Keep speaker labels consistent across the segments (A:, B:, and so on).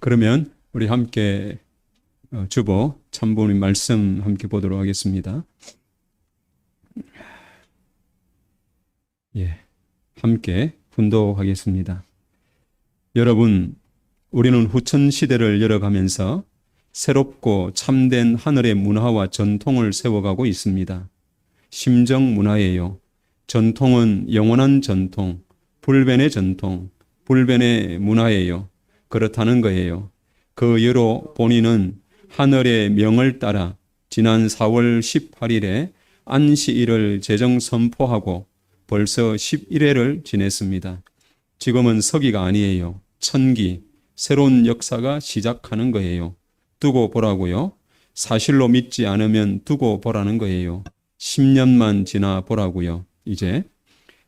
A: 그러면 우리 함께 주보 참부모님 말씀 함께 보도록 하겠습니다. 함께 훈독하겠습니다. 여러분, 우리는 후천 시대를 열어가면서 새롭고 참된 하늘의 문화와 전통을 세워가고 있습니다. 심정 문화예요. 전통은 영원한 전통, 불변의 전통, 불변의 문화예요. 그렇다는 거예요. 그 예로 본인은 하늘의 명을 따라 지난 4월 18일에 안시일을 제정 선포하고 벌써 11회를 지냈습니다. 지금은 서기가 아니에요. 천기, 새로운 역사가 시작하는 거예요. 두고 보라고요. 사실로 믿지 않으면 두고 보라는 거예요. 10년만 지나 보라고요. 이제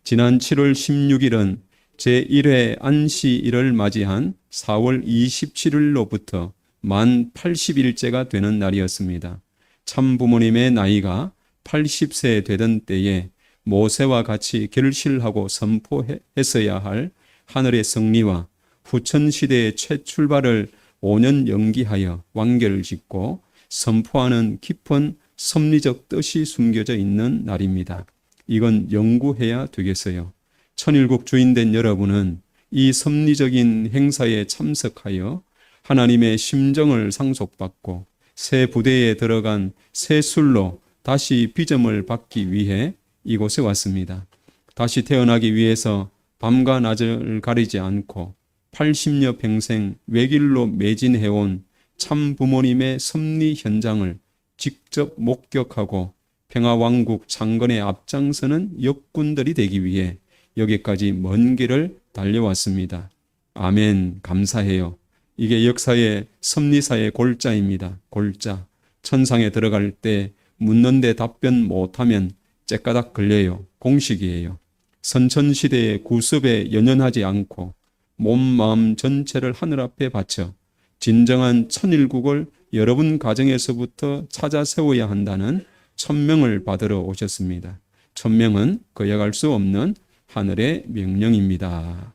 A: 지난 7월 16일은 제1회 안시일을 맞이한 4월 27일로부터 만 80일째가 되는 날이었습니다. 참부모님의 나이가 80세 되던 때에 모세와 같이 결실하고 선포했어야 할 하늘의 승리와 후천시대의 최출발을 5년 연기하여 완결을 짓고 선포하는 깊은 섭리적 뜻이 숨겨져 있는 날입니다. 이건 연구해야 되겠어요. 천일국 주인된 여러분은 이 섭리적인 행사에 참석하여 하나님의 심정을 상속받고 새 부대에 들어간 새 술로 다시 비점을 받기 위해 이곳에 왔습니다. 다시 태어나기 위해서 밤과 낮을 가리지 않고 80여 평생 외길로 매진해온 참 부모님의 섭리 현장을 직접 목격하고 평화왕국 창건에 앞장서는 역군들이 되기 위해 여기까지 먼 길을 달려왔습니다. 아멘, 감사해요. 이게 역사의 섭리사의 골자입니다. 골자. 천상에 들어갈 때 묻는데 답변 못하면 째까닥 걸려요. 공식이에요. 선천시대의 구습에 연연하지 않고 몸, 마음 전체를 하늘 앞에 바쳐 진정한 천일국을 여러분 가정에서부터 찾아 세워야 한다는 천명을 받으러 오셨습니다. 천명은 거역할 수 없는 하늘의 명령입니다.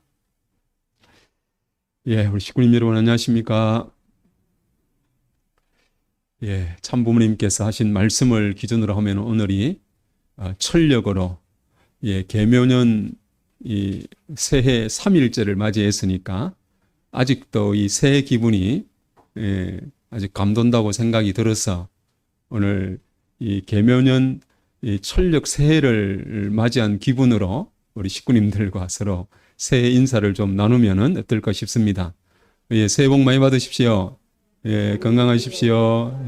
A: 우리 식구님 여러분 안녕하십니까? 참부모님께서 하신 말씀을 기준으로 하면 오늘이 철력으로 계묘년 이 새해 3일째를 맞이했으니까 아직도 이 새해 기분이 아직 감돈다고 생각이 들어서 오늘 이 계묘년 이 철력 새해를 맞이한 기분으로 우리 식구님들과 서로 새해 인사를 좀 나누면은 어떨까 싶습니다. 새해 복 많이 받으십시오. 건강하십시오.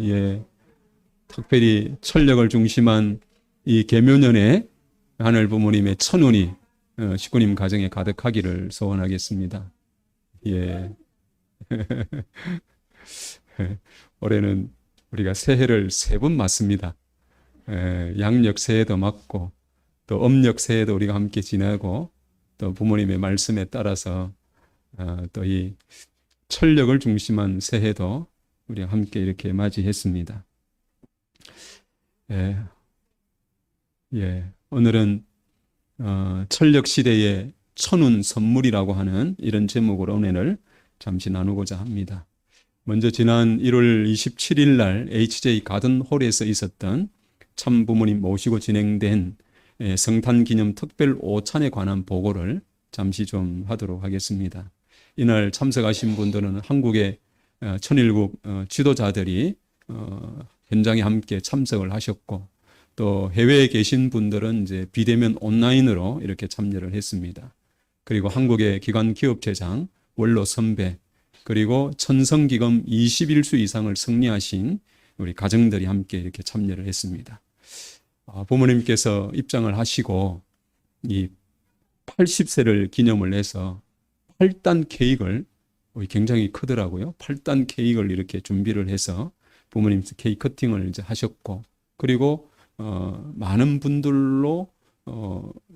A: 특별히 철력을 중심한 이 계묘년에 하늘 부모님의 천운이 식구님 가정에 가득하기를 소원하겠습니다. 올해는 우리가 새해를 3번 맞습니다. 양력 새해도 맞고 또 음력 새해도 우리가 함께 지내고 또 부모님의 말씀에 따라서 또 이 철력을 중심한 새해도 우리가 함께 이렇게 맞이했습니다. 오늘은 철력 시대의 천운 선물이라고 하는 이런 제목으로 은혜를 잠시 나누고자 합니다. 먼저 지난 1월 27일 날 HJ 가든홀에서 있었던 참부모님 모시고 진행된 성탄기념 특별 오찬에 관한 보고를 잠시 좀 하도록 하겠습니다. 이날 참석하신 분들은 한국의 천일국 지도자들이 현장에 함께 참석을 하셨고 또 해외에 계신 분들은 이제 비대면 온라인으로 이렇게 참여를 했습니다. 그리고 한국의 기관 기업체장 원로 선배 그리고 천성기금 21수 이상을 승리하신 우리 가정들이 함께 이렇게 참여를 했습니다. 부모님께서 입장을 하시고 이 80세를 기념을 해서 8단 케이크를 굉장히 크더라고요. 8단 케이크를 이렇게 준비를 해서 부모님께서 케이크 커팅을 이제 하셨고 그리고 많은 분들로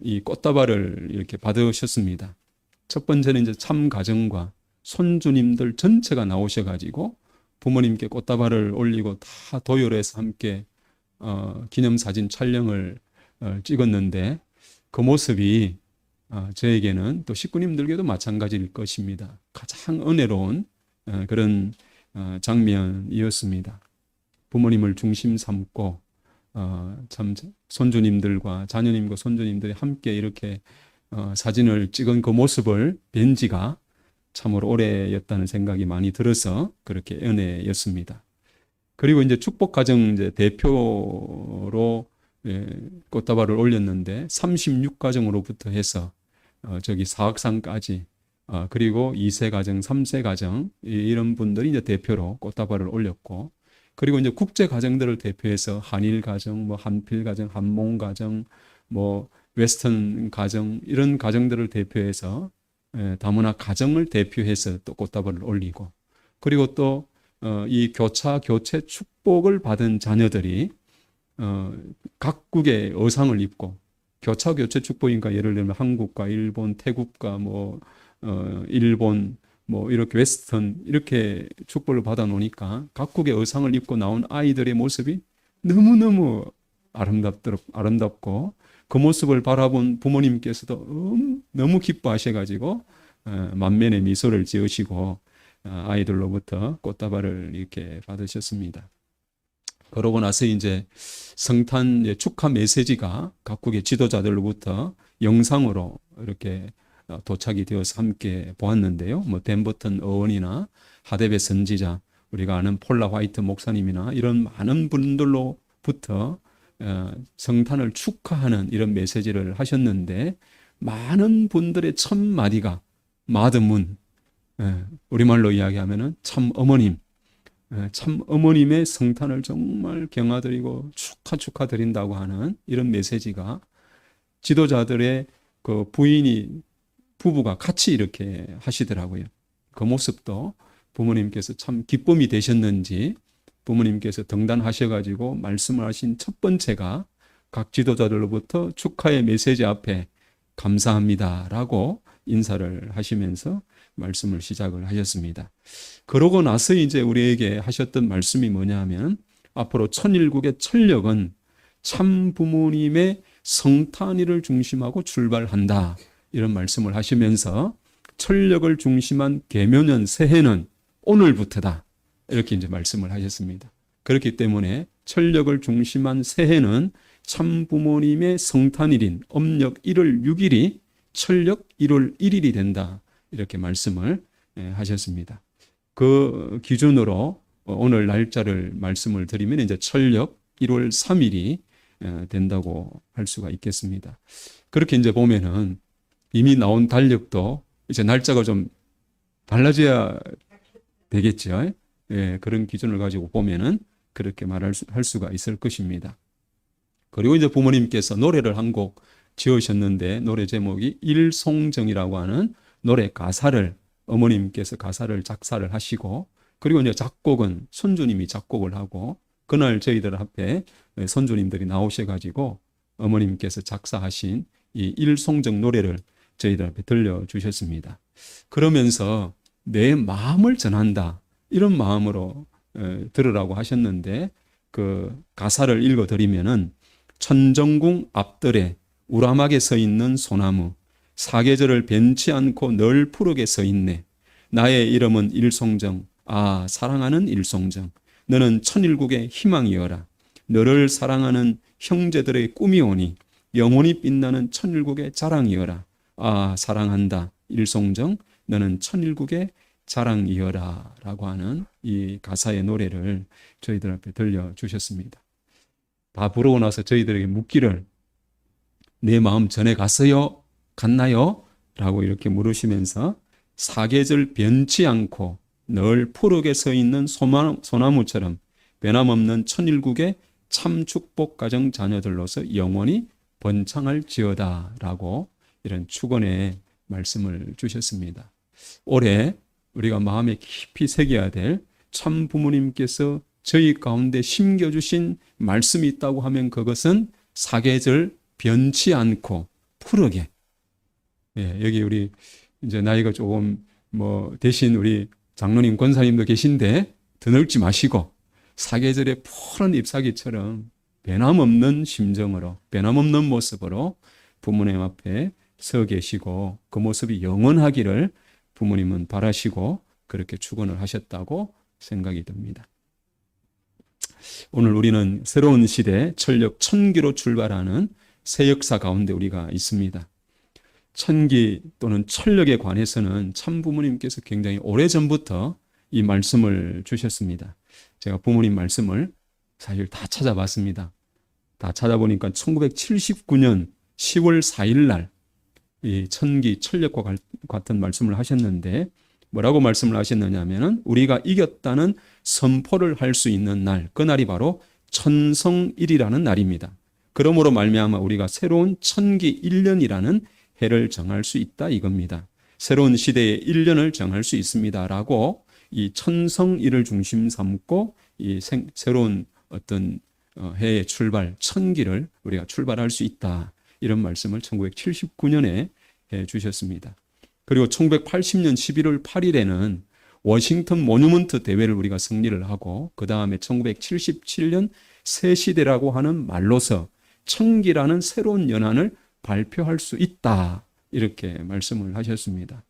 A: 이 꽃다발을 이렇게 받으셨습니다. 첫 번째는 이제 참 가정과 손주님들 전체가 나오셔가지고 부모님께 꽃다발을 올리고 다 도열해서 함께 기념사진 촬영을 찍었는데 그 모습이 저에게는 또 식구님들께도 마찬가지일 것입니다. 가장 은혜로운 그런 장면이었습니다. 부모님을 중심 삼고 참 손주님들과 자녀님과 손주님들이 함께 이렇게 사진을 찍은 그 모습을 뵌 지가 참으로 오래였다는 생각이 많이 들어서 그렇게 은혜였습니다. 그리고 이제 축복가정 이제 대표로 꽃다발을 올렸는데 36가정으로부터 해서 저기 사학상까지 그리고 2세 가정, 3세 가정 이런 분들이 이제 대표로 꽃다발을 올렸고 그리고 이제 국제 가정들을 대표해서 한일 가정, 뭐 한필 가정, 한몽 가정, 뭐 웨스턴 가정 이런 가정들을 대표해서 다문화 가정을 대표해서 또 꽃다발을 올리고 그리고 또 이 교차 교체 축복을 받은 자녀들이 각국의 의상을 입고 교차 교체 축복이니까 예를 들면 한국과 일본, 태국과 뭐 일본 뭐 이렇게 웨스턴 이렇게 축복을 받아 놓으니까 각국의 의상을 입고 나온 아이들의 모습이 너무너무 아름답고 그 모습을 바라본 부모님께서도 너무 기뻐하셔가지고 만면의 미소를 지으시고 아이들로부터 꽃다발을 이렇게 받으셨습니다. 그러고 나서 이제 성탄 축하 메시지가 각국의 지도자들로부터 영상으로 이렇게 도착이 되어서 함께 보았는데요. 뭐 댄버튼 어원이나 하데베 선지자, 우리가 아는 폴라 화이트 목사님이나 이런 많은 분들로부터 성탄을 축하하는 이런 메시지를 하셨는데 많은 분들의 첫 마디가 마드문, 우리말로 이야기하면은 참 어머님, 참 어머님의 성탄을 정말 경아드리고 축하드린다고 하는 이런 메시지가 지도자들의 그 부부가 같이 이렇게 하시더라고요. 그 모습도 부모님께서 참 기쁨이 되셨는지 부모님께서 등단하셔가지고 말씀을 하신 첫 번째가 각 지도자들로부터 축하의 메시지 앞에 감사합니다라고 인사를 하시면서 말씀을 시작을 하셨습니다. 그러고 나서 이제 우리에게 하셨던 말씀이 뭐냐 하면 앞으로 천일국의 천력은 참 부모님의 성탄일을 중심하고 출발한다. 이런 말씀을 하시면서 천력을 중심한 계묘년 새해는 오늘부터다. 이렇게 이제 말씀을 하셨습니다. 그렇기 때문에 천력을 중심한 새해는 참 부모님의 성탄일인 âm력 1월 6일이 천력 1월 1일이 된다. 이렇게 말씀을 하셨습니다. 그 기준으로 오늘 날짜를 말씀을 드리면 이제 천력 1월 3일이 된다고 할 수가 있겠습니다. 그렇게 이제 보면은 이미 나온 달력도 이제 날짜가 좀 달라져야 되겠죠. 그런 기준을 가지고 보면은 그렇게 할 수가 있을 것입니다. 그리고 이제 부모님께서 노래를 한 곡 지으셨는데 노래 제목이 일송정이라고 하는 노래 가사를 어머님께서 가사를 작사를 하시고 그리고 이제 작곡은 손주님이 작곡을 하고 그날 저희들 앞에 손주님들이 나오셔가지고 어머님께서 작사하신 이 일송정 노래를 저희들 앞에 들려주셨습니다. 그러면서 내 마음을 전한다 이런 마음으로 들으라고 하셨는데 그 가사를 읽어드리면은 천정궁 앞뜰에 우람하게 서 있는 소나무 사계절을 변치 않고 늘 푸르게 서 있네. 나의 이름은 일송정. 아, 사랑하는 일송정. 너는 천일국의 희망이여라. 너를 사랑하는 형제들의 꿈이오니 영원히 빛나는 천일국의 자랑이여라. 아, 사랑한다. 일송정. 너는 천일국의 자랑이여라. 라고 하는 이 가사의 노래를 저희들 앞에 들려주셨습니다. 다 부르고 나서 저희들에게 묻기를 내 마음 전해 갔나요? 라고 이렇게 물으시면서 사계절 변치 않고 늘 푸르게 서 있는 소나무처럼 변함없는 천일국의 참 축복 가정 자녀들로서 영원히 번창할지어다 라고 이런 축원의 말씀을 주셨습니다. 올해 우리가 마음에 깊이 새겨야 될 참 부모님께서 저희 가운데 심겨주신 말씀이 있다고 하면 그것은 사계절 변치 않고 푸르게. 여기 우리 이제 나이가 조금 뭐 대신 우리 장로님 권사님도 계신데 더 늙지 마시고 사계절의 푸른 잎사귀처럼 변함없는 심정으로 변함없는 모습으로 부모님 앞에 서 계시고 그 모습이 영원하기를 부모님은 바라시고 그렇게 축원을 하셨다고 생각이 듭니다. 오늘 우리는 새로운 시대 천력 천기로 출발하는 새 역사 가운데 우리가 있습니다. 천기 또는 천력에 관해서는 참 부모님께서 굉장히 오래전부터 이 말씀을 주셨습니다. 제가 부모님 말씀을 사실 다 찾아봤습니다. 다 찾아보니까 1979년 10월 4일 날 이 천기 천력과 같은 말씀을 하셨는데 뭐라고 말씀을 하셨느냐 하면은 우리가 이겼다는 선포를 할 수 있는 날, 그날이 바로 천성일이라는 날입니다. 그러므로 말미암아 우리가 새로운 천기 1년이라는 해를 정할 수 있다 이겁니다. 새로운 시대의 1년을 정할 수 있습니다라고 이 천성일을 중심 삼고 이 새로운 어떤 해의 출발, 천기를 우리가 출발할 수 있다. 이런 말씀을 1979년에 해 주셨습니다. 그리고 1980년 11월 8일에는 워싱턴 모뉴먼트 대회를 우리가 승리를 하고 그 다음에 1977년 새시대라고 하는 말로서 천기라는 새로운 연한을 발표할 수 있다. 이렇게 말씀을 하셨습니다.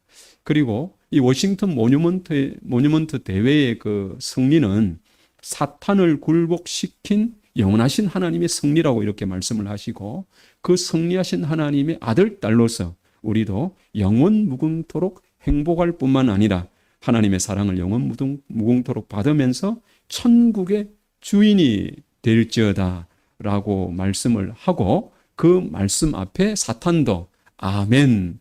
A: 그리고 이 워싱턴 모뉴먼트 대회의 그 승리는 사탄을 굴복시킨 영원하신 하나님의 승리라고 이렇게 말씀을 하시고 그 승리하신 하나님의 아들, 딸로서 우리도 영원 무궁토록 행복할 뿐만 아니라 하나님의 사랑을 영원 무궁토록 받으면서 천국의 주인이 될지어다 라고 말씀을 하고 그 말씀 앞에 사탄도 아멘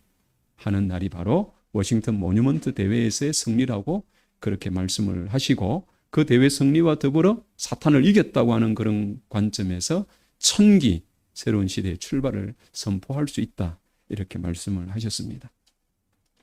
A: 하는 날이 바로 워싱턴 모뉴먼트 대회에서의 승리라고 그렇게 말씀을 하시고 그 대회 승리와 더불어 사탄을 이겼다고 하는 그런 관점에서 천기, 새로운 시대의 출발을 선포할 수 있다. 이렇게 말씀을 하셨습니다.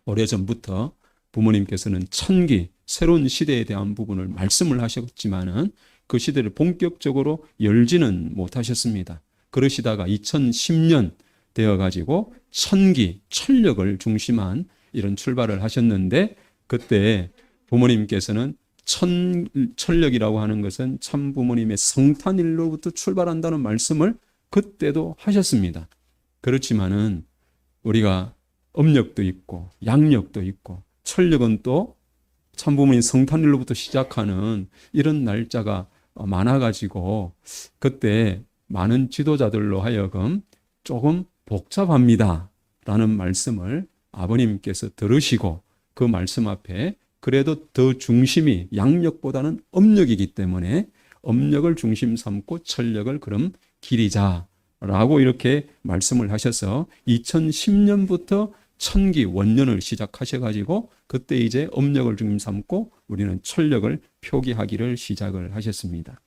A: 오래전부터 부모님께서는 천기, 새로운 시대에 대한 부분을 말씀을 하셨지만은 그 시대를 본격적으로 열지는 못하셨습니다. 그러시다가 2010년 되어가지고 천기, 천력을 중심한 이런 출발을 하셨는데 그때 부모님께서는 천력이라고 하는 것은 참 부모님의 성탄일로부터 출발한다는 말씀을 그때도 하셨습니다. 그렇지만은 우리가 음력도 있고 양력도 있고 천력은 또 참 부모님 성탄일로부터 시작하는 이런 날짜가 많아가지고 그때 많은 지도자들로 하여금 조금 복잡합니다 라는 말씀을 아버님께서 들으시고 그 말씀 앞에 그래도 더 중심이 양력보다는 음력이기 때문에 음력을 중심 삼고 천력을 그럼 기리자라고 이렇게 말씀을 하셔서 2010년부터 천기 원년을 시작하셔가지고 그때 이제 음력을 중심 삼고 우리는 천력을 표기하기를 시작을 하셨습니다.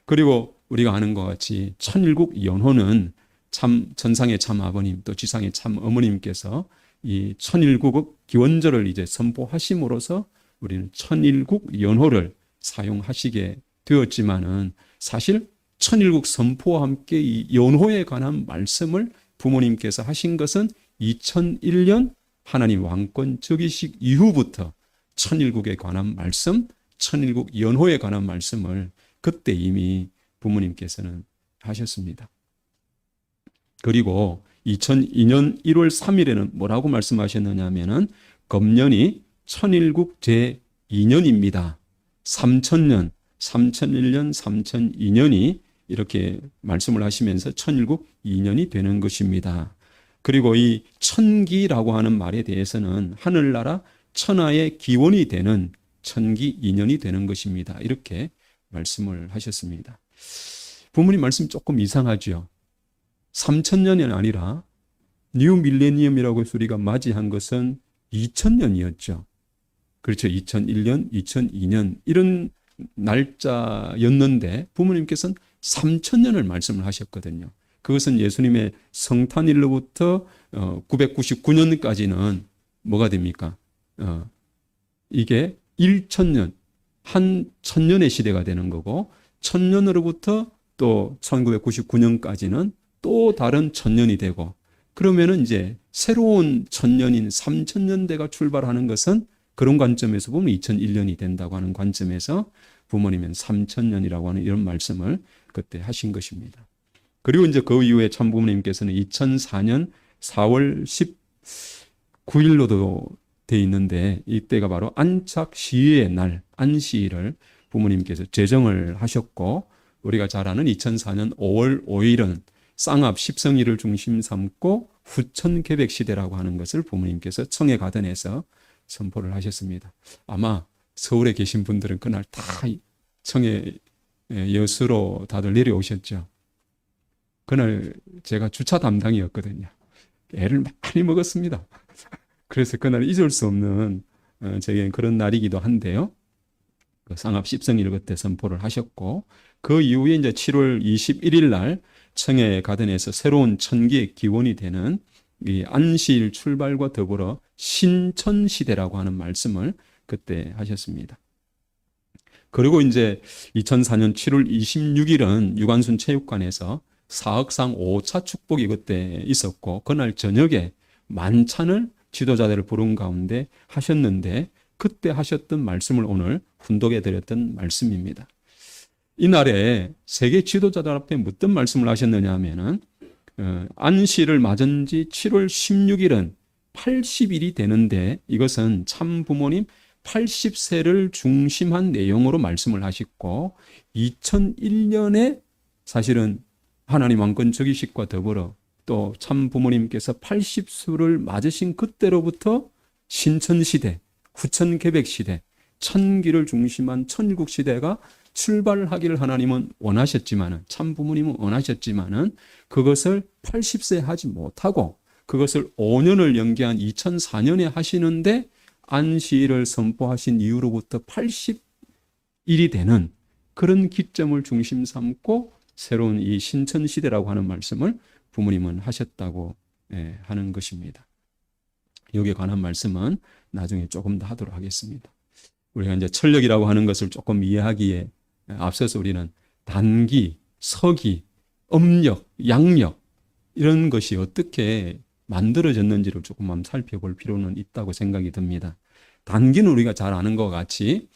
A: 그리고 우리가 아는 것 같이 천일국 연호는 참 전상의 참 아버님 또 지상의 참 어머님께서 이 천일국 기원절을 이제 선포하심으로써 우리는 천일국 연호를 사용하시게 되었지만은 사실 천일국 선포와 함께 이 연호에 관한 말씀을 부모님께서 하신 것은 2001년 하나님 왕권 즉위식 이후부터 천일국에 관한 말씀, 천일국 연호에 관한 말씀을 그때 이미 부모님께서는 하셨습니다. 그리고 2002년 1월 3일에는 뭐라고 말씀하셨느냐 하면은 금년이 천일국 제2년입니다. 3000년, 3001년, 3002년이 이렇게 말씀을 하시면서 천일국 2년이 되는 것입니다. 그리고 이 천기라고 하는 말에 대해서는 하늘나라 천하의 기원이 되는 천기 2년이 되는 것입니다. 이렇게 말씀을 하셨습니다. 부모님 말씀 조금 이상하죠. 3000년이 아니라 뉴 밀레니엄이라고 해서 우리가 맞이한 것은 2000년이었죠. 그렇죠. 2001년, 2002년 이런 날짜였는데 부모님께서는 3000년을 말씀을 하셨거든요. 그것은 예수님의 성탄일로부터 999년까지는 뭐가 됩니까? 이게 1000년, 한 1000년의 시대가 되는 거고 1000년으로부터 또 1999년까지는 또 다른 1000년이 되고 그러면은 이제 새로운 1000년인 3000년대가 출발하는 것은 그런 관점에서 보면 2001년이 된다고 하는 관점에서 부모님은 3000년이라고 하는 이런 말씀을 그때 하신 것입니다. 그리고 이제 그 이후에 참부모님께서는 2004년 4월 19일로도 돼 있는데 이때가 바로 안착시의 날, 안시일을 부모님께서 제정을 하셨고 우리가 잘 아는 2004년 5월 5일은 쌍합 십성일을 중심 삼고 후천개백 시대라고 하는 것을 부모님께서 청해 가든에서 선포를 하셨습니다. 아마 서울에 계신 분들은 그날 다 청해 여수로 다들 내려오셨죠. 그날 제가 주차 담당이었거든요. 애를 많이 먹었습니다. 그래서 그날 잊을 수 없는 제게 그런 날이기도 한데요. 그 쌍합 십성일 그때 선포를 하셨고 그 이후에 이제 7월 21일 날 청해 가든에서 새로운 천기의 기원이 되는 이 안시일 출발과 더불어 신천시대라고 하는 말씀을 그때 하셨습니다. 그리고 이제 2004년 7월 26일은 유관순 체육관에서 사억상 5차 축복이 그때 있었고 그날 저녁에 만찬을 지도자들을 부른 가운데 하셨는데 그때 하셨던 말씀을 오늘 훈독해 드렸던 말씀입니다. 이날에 세계 지도자들 앞에 어떤 말씀을 하셨느냐 하면은 안시를 맞은 지 7월 16일은 80일이 되는데 이것은 참 부모님 80세를 중심한 내용으로 말씀을 하셨고 2001년에 사실은 하나님 왕권 즉위식과 더불어 또 참 부모님께서 80수를 맞으신 그때로부터 신천시대, 후천개백시대, 천기를 중심한 천국시대가 출발하기를 하나님은 원하셨지만은 참 부모님은 원하셨지만은 그것을 80세 하지 못하고 그것을 5년을 연기한 2004년에 하시는데 안시일을 선포하신 이후로부터 80일이 되는 그런 기점을 중심 삼고 새로운 이 신천시대라고 하는 말씀을 부모님은 하셨다고 하는 것입니다. 여기에 관한 말씀은 나중에 조금 더 하도록 하겠습니다. 우리가 이제 철력이라고 하는 것을 조금 이해하기에 앞서서 우리는 단기, 서기, 음력, 양력 이런 것이 어떻게 만들어졌는지를 조금만 살펴볼 필요는 있다고 생각이 듭니다. 단기는 우리가 잘 아는 것 같이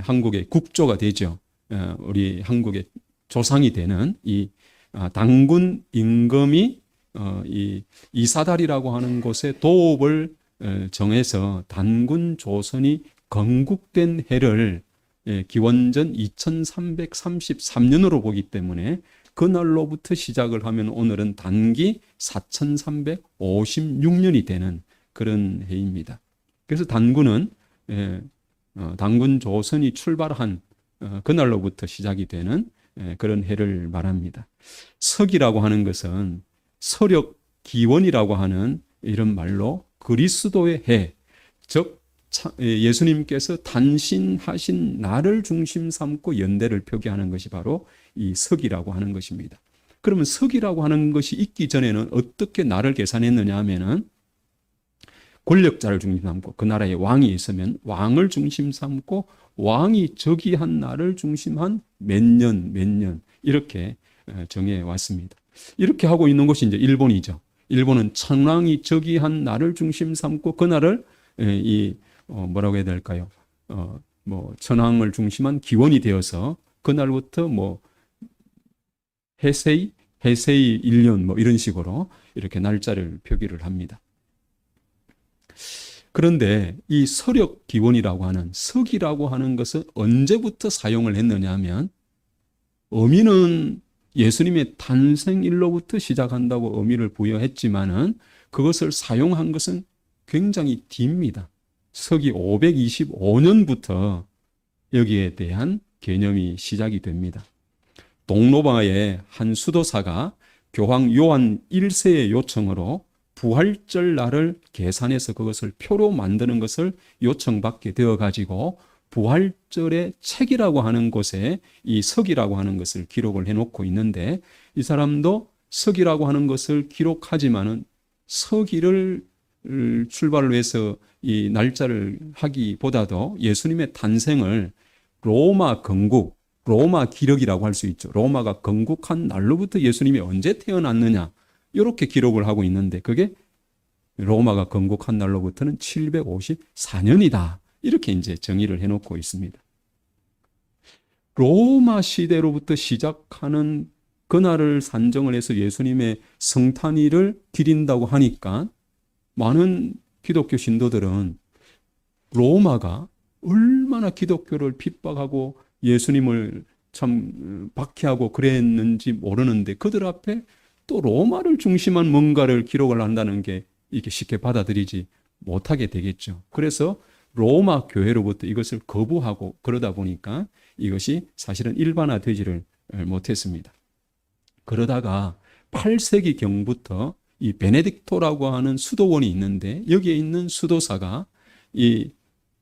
A: 한국의 국조가 되죠. 우리 한국의 조상이 되는 이 단군 임금이 이 이사달이라고 하는 곳에 도읍을 정해서 단군 조선이 건국된 해를 기원전 2333년으로 보기 때문에 그날로부터 시작을 하면 오늘은 단기 4356년이 되는 그런 해입니다. 그래서 단군은 단군 조선이 출발한 그날로부터 시작이 되는 그런 해를 말합니다. 석이라고 하는 것은 서력 기원이라고 하는 이런 말로 그리스도의 해, 즉 예수님께서 탄신하신 날을 중심 삼고 연대를 표기하는 것이 바로 이 석이라고 하는 것입니다. 그러면 석이라고 하는 것이 있기 전에는 어떻게 날을 계산했느냐 하면은 권력자를 중심 삼고 그 나라에 왕이 있으면 왕을 중심 삼고 왕이 즉위한 날을 중심한 몇 년 이렇게 정해 왔습니다. 이렇게 하고 있는 것이 이제 일본이죠. 일본은 천황이 즉위한 날을 중심 삼고 그 날을 뭐라고 해야 될까요? 천황을 중심한 기원이 되어서 그날부터 해세이 1년 이런 식으로 이렇게 날짜를 표기를 합니다. 그런데 이 서력 기원이라고 하는 석이라고 하는 것은 언제부터 사용을 했느냐 하면 의미는 예수님의 탄생일로부터 시작한다고 의미를 부여했지만은 그것을 사용한 것은 굉장히 뒤입니다. 서기 525년부터 여기에 대한 개념이 시작이 됩니다. 동로마의 한 수도사가 교황 요한 1세의 요청으로 부활절 날을 계산해서 그것을 표로 만드는 것을 요청받게 되어가지고 부활절의 책이라고 하는 곳에 이 석이라고 하는 것을 기록을 해놓고 있는데 이 사람도 석이라고 하는 것을 기록하지만은 서기를 출발을 해서 이 날짜를 하기보다도 예수님의 탄생을 로마 건국, 로마 기력이라고 할 수 있죠. 로마가 건국한 날로부터 예수님이 언제 태어났느냐 이렇게 기록을 하고 있는데 그게 로마가 건국한 날로부터는 754년이다. 이렇게 이제 정의를 해놓고 있습니다. 로마 시대로부터 시작하는 그날을 산정을 해서 예수님의 성탄일을 기린다고 하니까 많은 기독교 신도들은 로마가 얼마나 기독교를 핍박하고 예수님을 참 박해하고 그랬는지 모르는데 그들 앞에 또 로마를 중심한 뭔가를 기록을 한다는 게 이게 쉽게 받아들이지 못하게 되겠죠. 그래서 로마 교회로부터 이것을 거부하고 그러다 보니까 이것이 사실은 일반화되지를 못했습니다. 그러다가 8세기 경부터 이 베네딕토라고 하는 수도원이 있는데 여기에 있는 수도사가 이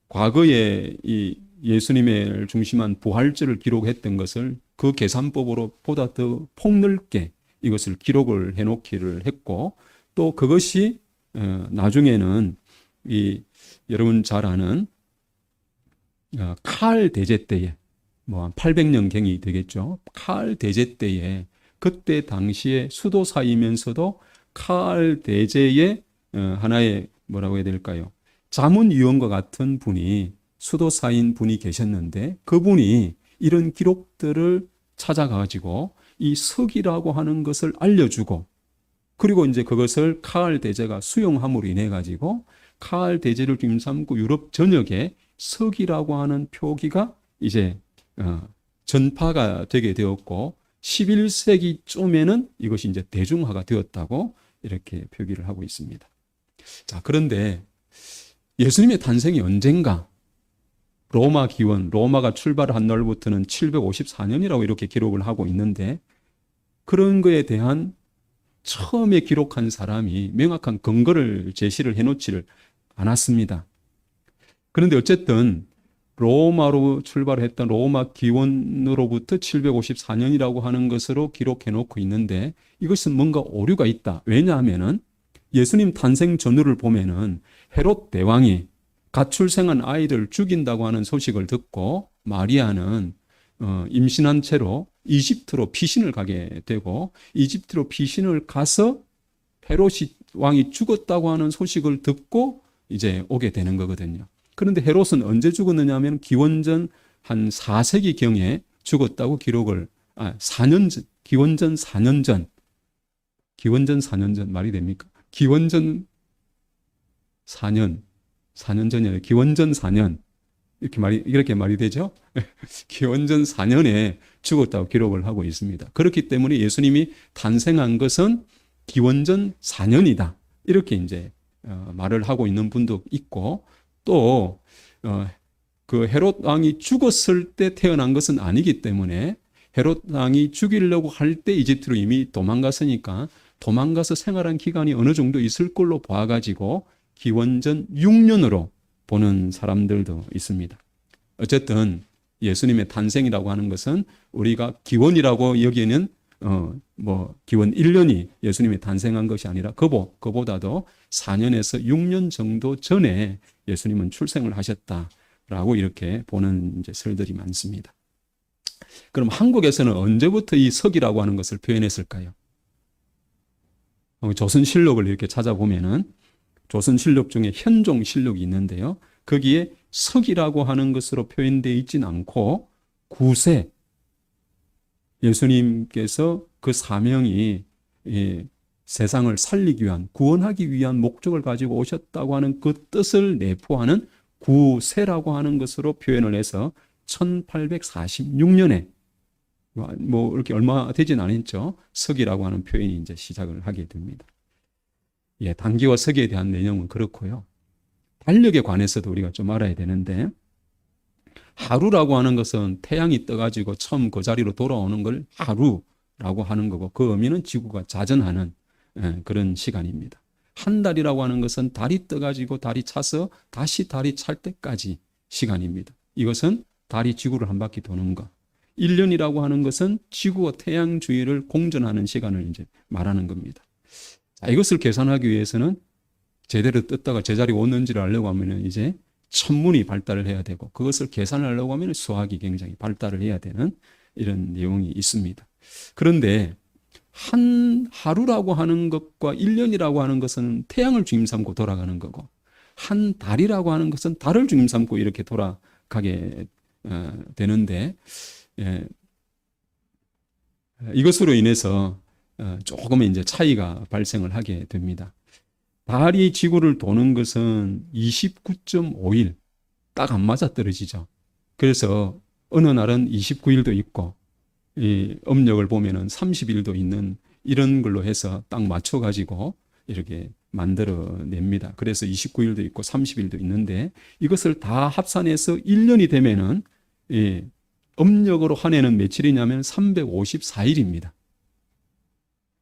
A: 과거에 이 예수님을 중심한 부활절을 기록했던 것을 그 계산법으로 보다 더 폭넓게 이것을 기록을 해놓기를 했고 또 그것이 나중에는 이 여러분 잘 아는 칼 대제 때에 뭐 한 800년경이 되겠죠. 칼 대제 때에 그때 당시에 수도사이면서도 칼 대제의 하나의 뭐라고 해야 될까요? 자문위원과 같은 분이 수도사인 분이 계셨는데 그분이 이런 기록들을 찾아가지고 이 석이라고 하는 것을 알려주고 그리고 이제 그것을 카알 대제가 수용함으로 인해 가지고 카알 대제를 중심삼고 유럽 전역에 석이라고 하는 표기가 이제 전파가 되게 되었고 11세기쯤에는 이것이 이제 대중화가 되었다고 이렇게 표기를 하고 있습니다. 자, 그런데 예수님의 탄생이 언젠가 로마 기원, 로마가 출발한 날부터는 754년이라고 이렇게 기록을 하고 있는데 그런 거에 대한 처음에 기록한 사람이 명확한 근거를 제시를 해놓지를 않았습니다. 그런데 어쨌든 로마로 출발했던 로마 기원으로부터 754년이라고 하는 것으로 기록해 놓고 있는데 이것은 뭔가 오류가 있다. 왜냐하면은 예수님 탄생 전후를 보면은 헤롯 대왕이 갓 출생한 아이를 죽인다고 하는 소식을 듣고 마리아는 임신한 채로 이집트로 피신을 가게 되고 이집트로 피신을 가서 헤롯 왕이 죽었다고 하는 소식을 듣고 이제 오게 되는 거거든요. 그런데 헤롯은 언제 죽었느냐 하면 기원전 한 4세기경에 죽었다고 기록을 4년 전, 기원전 4년 전 말이 됩니까? 기원전 4년 전이에요. 기원전 4년 이렇게 말이 되죠? 기원전 4년에 죽었다고 기록을 하고 있습니다. 그렇기 때문에 예수님이 탄생한 것은 기원전 4년이다. 이렇게 이제 말을 하고 있는 분도 있고 또 그 헤롯 왕이 죽었을 때 태어난 것은 아니기 때문에 헤롯 왕이 죽이려고 할 때 이집트로 이미 도망갔으니까 도망가서 생활한 기간이 어느 정도 있을 걸로 봐가지고 기원전 6년으로 보는 사람들도 있습니다. 어쨌든 예수님의 탄생이라고 하는 것은 우리가 기원이라고 여기에는 기원 1년이 예수님이 탄생한 것이 아니라 그보다도 4년에서 6년 정도 전에 예수님은 출생을 하셨다라고 이렇게 보는 이제 설들이 많습니다. 그럼 한국에서는 언제부터 이 석이라고 하는 것을 표현했을까요? 조선실록을 이렇게 찾아보면은 조선실록 중에 현종실록이 있는데요. 거기에 석이라고 하는 것으로 표현되어 있지는 않고 구세, 예수님께서 그 사명이 세상을 살리기 위한, 구원하기 위한 목적을 가지고 오셨다고 하는 그 뜻을 내포하는 구세라고 하는 것으로 표현을 해서 1846년에 뭐 이렇게 얼마 되진 않았죠. 석이라고 하는 표현이 이제 시작을 하게 됩니다. 예, 단기와 석에 대한 내용은 그렇고요. 달력에 관해서도 우리가 좀 알아야 되는데 하루라고 하는 것은 태양이 떠가지고 처음 그 자리로 돌아오는 걸 하루라고 하는 거고 그 의미는 지구가 자전하는 그런 시간입니다. 한 달이라고 하는 것은 달이 떠가지고 달이 차서 다시 달이 찰 때까지 시간입니다. 이것은 달이 지구를 한 바퀴 도는 것. 1년이라고 하는 것은 지구와 태양 주위를 공전하는 시간을 이제 말하는 겁니다. 자, 이것을 계산하기 위해서는 제대로 떴다가 제자리에 오는지를 알려고 하면 이제 천문이 발달을 해야 되고 그것을 계산하려고 하면 수학이 굉장히 발달을 해야 되는 이런 내용이 있습니다. 그런데 한 하루라고 하는 것과 1년이라고 하는 것은 태양을 주임 삼고 돌아가는 거고 한 달이라고 하는 것은 달을 주임 삼고 이렇게 돌아가게 되는데 이것으로 인해서 조금의 이제 차이가 발생을 하게 됩니다. 달이 지구를 도는 것은 29.5일, 딱 안 맞아 떨어지죠. 그래서 어느 날은 29일도 있고, 이 음력을 보면은 30일도 있는 이런 걸로 해서 딱 맞춰가지고 이렇게 만들어냅니다. 그래서 29일도 있고 30일도 있는데 이것을 다 합산해서 1년이 되면은 음력으로 한 해는 며칠이냐면 354일입니다.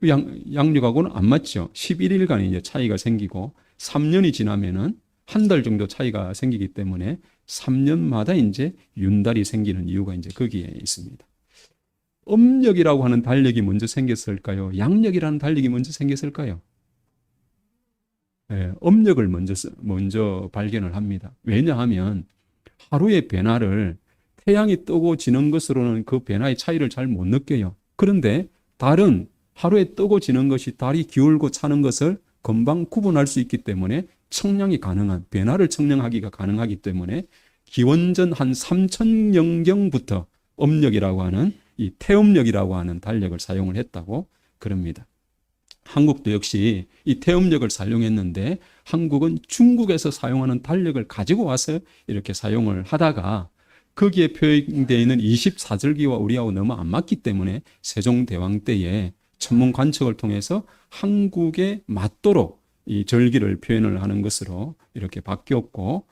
A: 양력하고는 안 맞죠. 11일간 이제 차이가 생기고 3년이 지나면은 한 달 정도 차이가 생기기 때문에 3년마다 이제 윤달이 생기는 이유가 이제 거기에 있습니다. 음력이라고 하는 달력이 먼저 생겼을까요? 양력이라는 달력이 먼저 생겼을까요? 음력을 먼저 발견을 합니다. 왜냐하면 하루의 변화를 태양이 뜨고 지는 것으로는 그 변화의 차이를 잘 못 느껴요. 그런데 달은 하루에 뜨고 지는 것이 달이 기울고 차는 것을 금방 구분할 수 있기 때문에 측량이 가능한, 변화를 측량하기가 가능하기 때문에 기원전 한 3000년경부터 음력이라고 하는 이 태음력이라고 하는 달력을 사용을 했다고 그럽니다. 한국도 역시 이 태음력을 사용했는데 한국은 중국에서 사용하는 달력을 가지고 와서 이렇게 사용을 하다가 거기에 표현되어 있는 24절기와 우리하고 너무 안 맞기 때문에 세종대왕 때에 천문 관측을 통해서 한국에 맞도록 이 절기를 표현을 하는 것으로 이렇게 바뀌었고,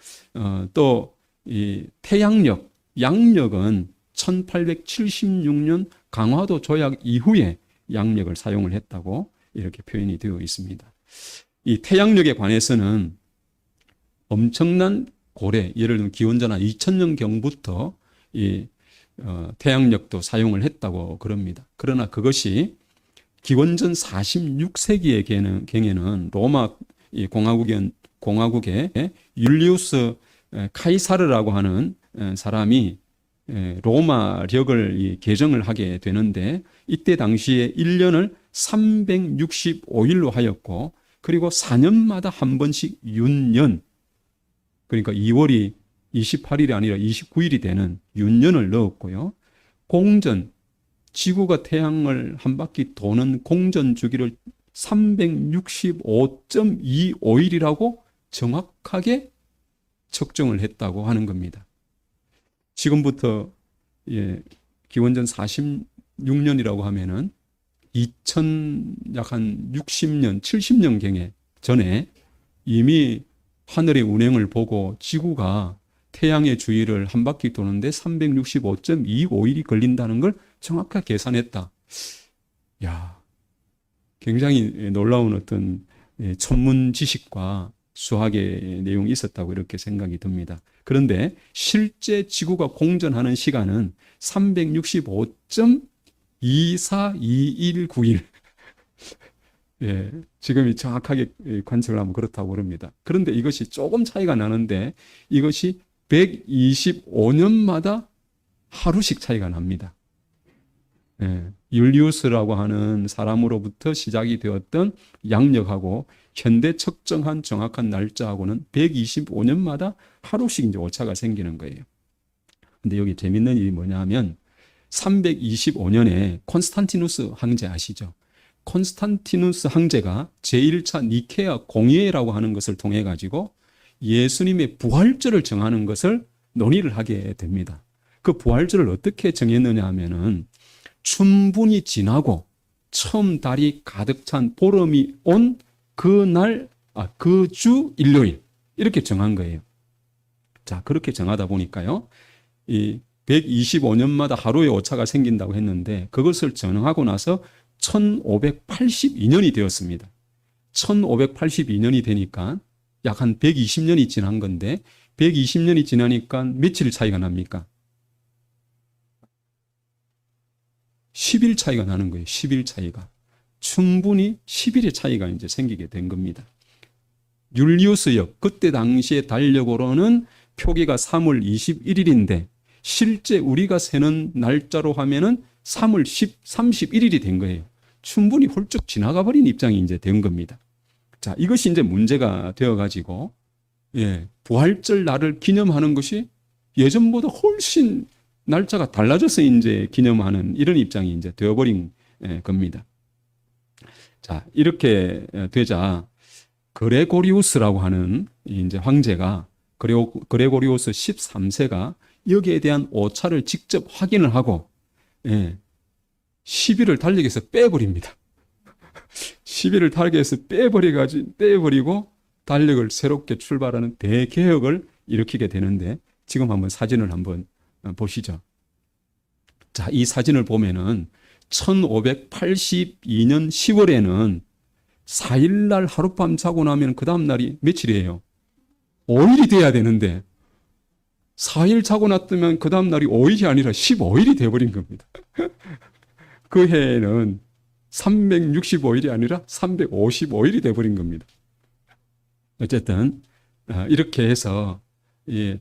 A: 또 이 태양력, 양력은 1876년 강화도 조약 이후에 양력을 사용을 했다고 이렇게 표현이 되어 있습니다. 이 태양력에 관해서는 엄청난 고래, 예를 들면 기원전 한 2000년경부터 이 태양력도 사용을 했다고 그럽니다. 그러나 그것이 기원전 46세기의 경에는 로마 공화국의 율리우스 카이사르라고 하는 사람이 로마력을 개정을 하게 되는데 이때 당시에 1년을 365일로 하였고, 그리고 4년마다 한 번씩 윤년, 그러니까 2월이 28일이 아니라 29일이 되는 윤년을 넣었고요. 공전, 지구가 태양을 한 바퀴 도는 공전 주기를 365.25일이라고 정확하게 측정을 했다고 하는 겁니다. 지금부터 기원전 46년이라고 하면은 약 한 60년, 70년경에 전에 이미 하늘의 운행을 보고 지구가 태양의 주위를 한 바퀴 도는데 365.25일이 걸린다는 걸 정확하게 계산했다. 야, 굉장히 놀라운 어떤 천문 지식과 수학의 내용이 있었다고 이렇게 생각이 듭니다. 그런데 실제 지구가 공전하는 시간은 365.24219일. 예, 지금이 정확하게 관측을 하면 그렇다고 그럽니다. 그런데 이것이 조금 차이가 나는데 이것이 125년마다 하루씩 차이가 납니다. 율리우스라고 하는 사람으로부터 시작이 되었던 양력하고 현대 측정한 정확한 날짜하고는 125년마다 하루씩 이제 오차가 생기는 거예요. 근데 여기 재밌는 일이 뭐냐 하면 325년에 콘스탄티누스 황제 아시죠? 콘스탄티누스 황제가 제1차 니케아 공의회라고 하는 것을 통해 가지고 예수님의 부활절을 정하는 것을 논의를 하게 됩니다. 그 부활절을 어떻게 정했느냐 하면은 춘분이 지나고 처음 달이 가득 찬 보름이 온 그 주 일요일 이렇게 정한 거예요. 자, 그렇게 정하다 보니까요, 이 125년마다 하루의 오차가 생긴다고 했는데 그것을 정하고 나서 1582년이 되었습니다. 1582년이 되니까 약 한 120년이 지난 건데 120년이 지나니까 며칠 차이가 납니까? 10일 차이가 나는 거예요. 10일 차이가. 충분히 10일의 차이가 이제 생기게 된 겁니다. 율리우스역, 그때 당시의 달력으로는 표기가 3월 21일인데 실제 우리가 세는 날짜로 하면은 3월 31일이 된 거예요. 충분히 훌쩍 지나가 버린 입장이 이제 된 겁니다. 자, 이것이 이제 문제가 되어가지고, 부활절 날을 기념하는 것이 예전보다 훨씬 날짜가 달라져서 이제 기념하는 이런 입장이 이제 되어버린 겁니다. 자, 이렇게 되자 그레고리우스라고 하는 이제 황제가 그레고리오스 13세가 여기에 대한 오차를 직접 확인을 하고 10일을 달력에서 빼버립니다. 10일을 달력에서 빼버리고 달력을 새롭게 출발하는 대개혁을 일으키게 되는데, 지금 한번 사진을 한번 보시죠. 자, 이 사진을 보면은 1582년 10월에는 4일날 하룻밤 자고 나면 그 다음날이 며칠이에요? 5일이 돼야 되는데 4일 자고 났으면 그 다음날이 5일이 아니라 15일이 돼버린 겁니다. 그 해에는 365일이 아니라 355일이 돼버린 겁니다. 어쨌든 이렇게 해서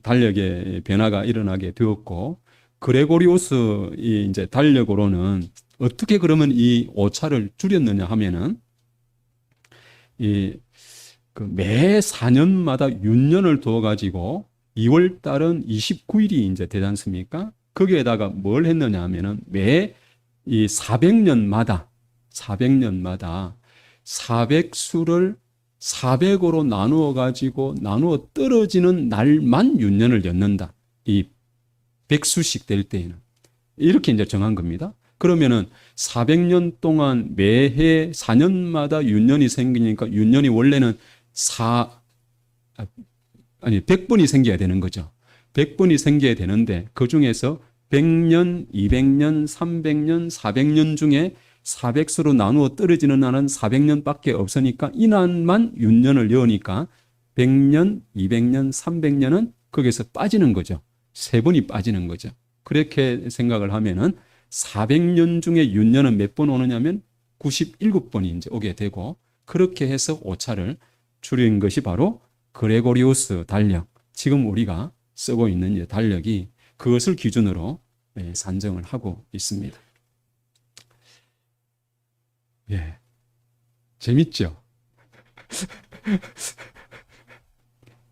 A: 달력의 변화가 일어나게 되었고, 그레고리오스 이제 달력으로는 어떻게 그러면 이 오차를 줄였느냐 하면은 매 4년마다 윤년을 두어 가지고 2월 달은 29일이 이제 되지 않습니까? 거기에다가 뭘 했느냐 하면은 매 이 400년마다 400수를 400으로 나누어 가지고 나누어 떨어지는 날만 윤년을 였는다. 이 백수씩 될 때에는 이렇게 이제 정한 겁니다. 그러면은 400년 동안 매해 4년마다 윤년이 생기니까 윤년이 원래는 100번이 생겨야 되는 거죠. 100번이 생겨야 되는데 그 중에서 100년, 200년, 300년, 400년 중에 400수로 나누어 떨어지는 날은 400년밖에 없으니까 이 날만 윤년을 여니까 100년, 200년, 300년은 거기서 빠지는 거죠. 3번이 빠지는 거죠. 그렇게 생각을 하면은 400년 중에 윤년은 몇 번 오느냐면 97번이 이제 오게 되고, 그렇게 해서 오차를 줄인 것이 바로 그레고리오스 달력, 지금 우리가 쓰고 있는 달력이 그것을 기준으로 산정을 하고 있습니다. 예, 재밌죠?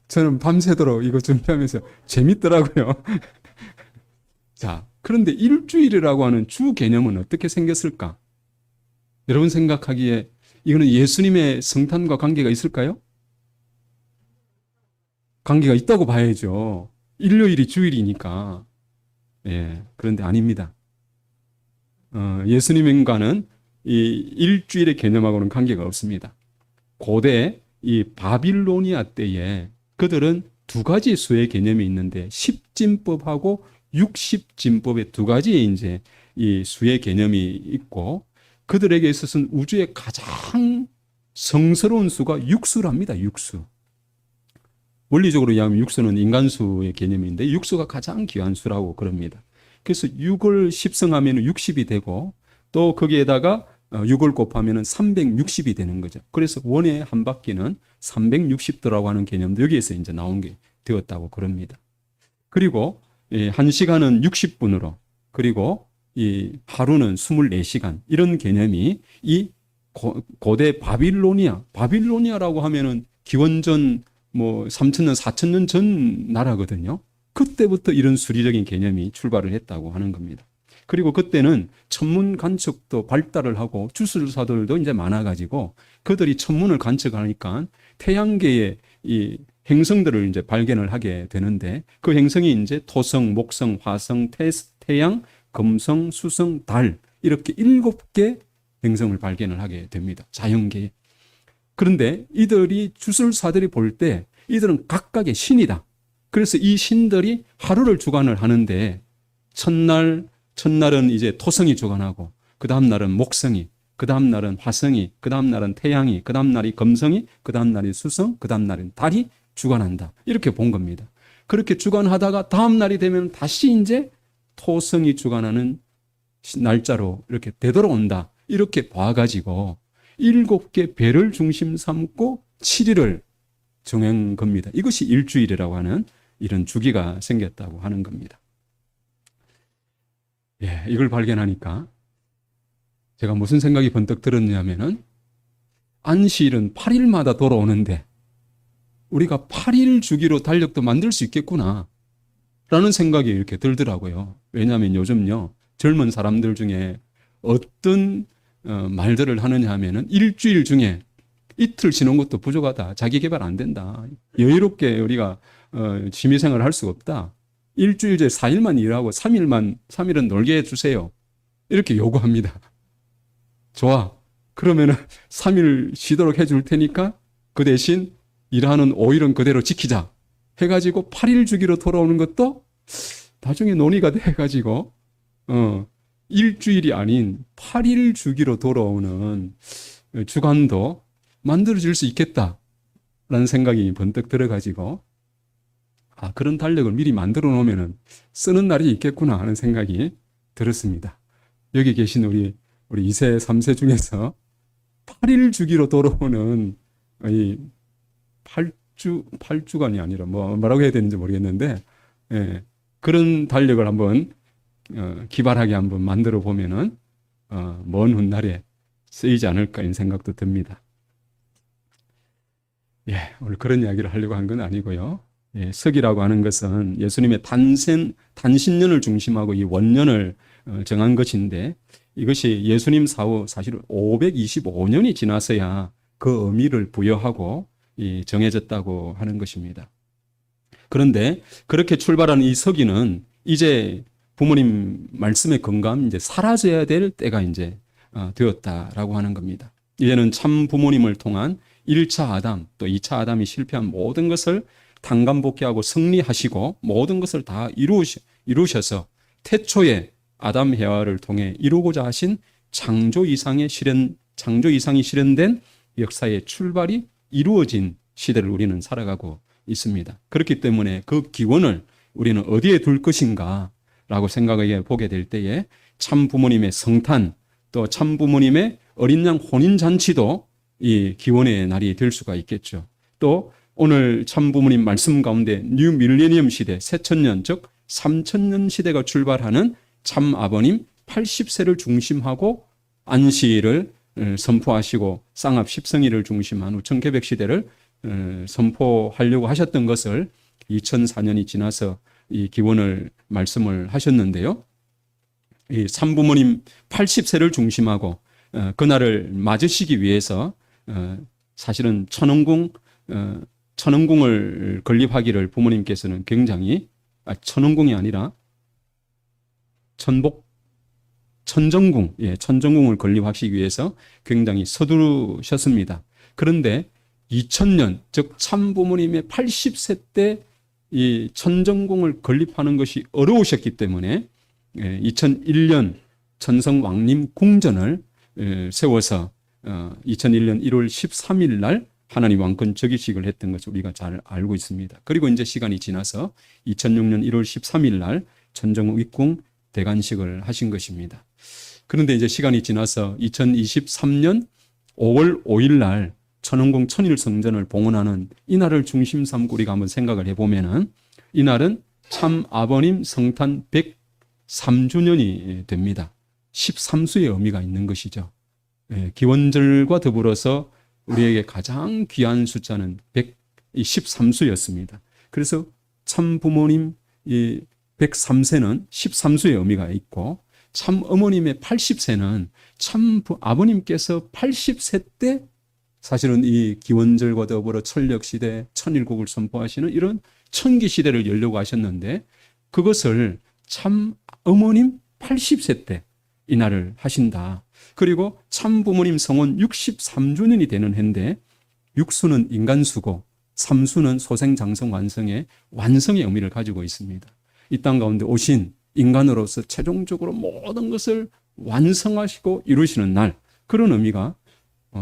A: 저는 밤새도록 이거 준비하면서 재밌더라고요. 자, 그런데 일주일이라고 하는 주 개념은 어떻게 생겼을까? 여러분 생각하기에 이거는 예수님의 성탄과 관계가 있을까요? 관계가 있다고 봐야죠. 일요일이 주일이니까. 예, 그런데 아닙니다. 예수님과는 이 일주일의 개념하고는 관계가 없습니다. 고대 이 바빌로니아 때에 그들은 두 가지 수의 개념이 있는데 10진법하고 60진법의 두 가지의 이제 이 수의 개념이 있고, 그들에게 있어서는 우주의 가장 성스러운 수가 육수랍니다. 육수. 원리적으로 이야기하면 육수는 인간수의 개념인데 육수가 가장 귀한 수라고 그럽니다. 그래서 6을 10승하면 60이 되고, 또 거기에다가 6을 곱하면 360이 되는 거죠. 그래서 원의 한 바퀴는 360도라고 하는 개념도 여기에서 이제 나온 게 되었다고 그럽니다. 그리고 한 시간은 60분으로, 그리고 이 하루는 24시간, 이런 개념이 이 고대 바빌로니아라고 하면은 기원전 3,000년, 4,000년 전 나라거든요. 그때부터 이런 수리적인 개념이 출발을 했다고 하는 겁니다. 그리고 그때는 천문 관측도 발달을 하고 주술사들도 이제 많아가지고 그들이 천문을 관측하니까 태양계의 이 행성들을 이제 발견을 하게 되는데, 그 행성이 이제 토성, 목성, 화성, 태양, 금성, 수성, 달, 이렇게 7개 행성을 발견을 하게 됩니다. 자연계에. 그런데 이들이 주술사들이 볼 때 이들은 각각의 신이다. 그래서 이 신들이 하루를 주관을 하는데, 첫날은 이제 토성이 주관하고, 그 다음 날은 목성이, 그 다음 날은 화성이, 그 다음 날은 태양이, 그 다음 날이 금성이, 그 다음 날이 수성, 그 다음 날은 달이 주관한다. 이렇게 본 겁니다. 그렇게 주관하다가 다음 날이 되면 다시 이제 토성이 주관하는 날짜로 이렇게 되돌아온다. 이렇게 봐가지고 7개 별을 중심 삼고 7일을 정한 겁니다. 이것이 일주일이라고 하는 이런 주기가 생겼다고 하는 겁니다. 예, 이걸 발견하니까 제가 무슨 생각이 번뜩 들었냐면은, 안식일은 8일마다 돌아오는데 우리가 8일 주기로 달력도 만들 수 있겠구나 라는 생각이 이렇게 들더라고요. 왜냐하면 요즘요, 젊은 사람들 중에 어떤 말들을 하느냐 하면은 일주일 중에 이틀 쉬는 것도 부족하다, 자기 개발 안 된다, 여유롭게 우리가 취미생활을 할 수가 없다. 일주일째 4일만 일하고 3일은 놀게 해주세요. 이렇게 요구합니다. 좋아. 그러면은 3일 쉬도록 해줄 테니까 그 대신 일하는 5일은 그대로 지키자. 해가지고 8일 주기로 돌아오는 것도 나중에 논의가 돼가지고, 일주일이 아닌 8일 주기로 돌아오는 주간도 만들어질 수 있겠다라는 생각이 번뜩 들어가지고, 그런 달력을 미리 만들어 놓으면 쓰는 날이 있겠구나 하는 생각이 들었습니다. 여기 계신 우리 2세, 3세 중에서 8일 주기로 돌아오는 이 8주간이 아니라 뭐라고 해야 되는지 모르겠는데, 그런 달력을 한번 기발하게 한번 만들어 보면은 먼 훗날에 쓰이지 않을까 이런 생각도 듭니다. 오늘 그런 이야기를 하려고 한 건 아니고요. 석이라고 하는 것은 예수님의 단신년을 중심하고 이 원년을 정한 것인데, 이것이 예수님 사후 사실 525년이 지나서야 그 의미를 부여하고 정해졌다고 하는 것입니다. 그런데 그렇게 출발한 이 서기는 이제 부모님 말씀의 건강 이제 사라져야 될 때가 이제 되었다라고 하는 겁니다. 이제는 참 부모님을 통한 1차 아담 또 2차 아담이 실패한 모든 것을 단감복귀하고 승리하시고 모든 것을 다 이루셔서 태초에 아담 해와를 통해 이루고자 하신 창조 이상이 실현된 역사의 출발이 이루어진 시대를 우리는 살아가고 있습니다. 그렇기 때문에 그 기원을 우리는 어디에 둘 것인가 라고 생각해 보게 될 때에 참 부모님의 성탄 또 참 부모님의 어린 양 혼인잔치도 이 기원의 날이 될 수가 있겠죠. 또 오늘 참 부모님 말씀 가운데 뉴 밀레니엄 시대, 새천년 즉 3000년 시대가 출발하는 참 아버님 80세를 중심하고 안시를 선포하시고 쌍합 십성일을 중심한 우천개백 시대를 선포하려고 하셨던 것을 2004년이 지나서 이 기원을 말씀을 하셨는데요. 이 삼부모님 80세를 중심하고 그날을 맞으시기 위해서 사실은 천원궁을 건립하기를 부모님께서는 굉장히 천원궁이 아니라 천정궁을 건립하시기 위해서 굉장히 서두르셨습니다. 그런데 2000년, 즉 참부모님의 80세 때 이 천정궁을 건립하는 것이 어려우셨기 때문에 2001년 천성왕림 궁전을 세워서 2001년 1월 13일 날 하나님 왕권 즉위식을 했던 것을 우리가 잘 알고 있습니다. 그리고 이제 시간이 지나서 2006년 1월 13일 날 천정위궁 대관식을 하신 것입니다. 그런데 이제 시간이 지나서 2023년 5월 5일 날 천원궁 천일성전을 봉헌하는 이날을 중심 삼고 우리가 한번 생각을 해보면은 이날은 참 아버님 성탄 103주년이 됩니다. 13수의 의미가 있는 것이죠. 기원절과 더불어서 우리에게 가장 귀한 숫자는 113수였습니다. 그래서 참 부모님 103세는 13수의 의미가 있고 참 어머님의 80세는 참 아버님께서 80세 때 사실은 이 기원절과 더불어 천력시대, 천일국을 선포하시는 이런 천기시대를 열려고 하셨는데 그것을 참 어머님 80세 때 이날을 하신다. 그리고 참 부모님 성원 63주년이 되는 해인데 육수는 인간수고 삼수는 소생장성 완성의 의미를 가지고 있습니다. 이 땅 가운데 오신 인간으로서 최종적으로 모든 것을 완성하시고 이루시는 날, 그런 의미가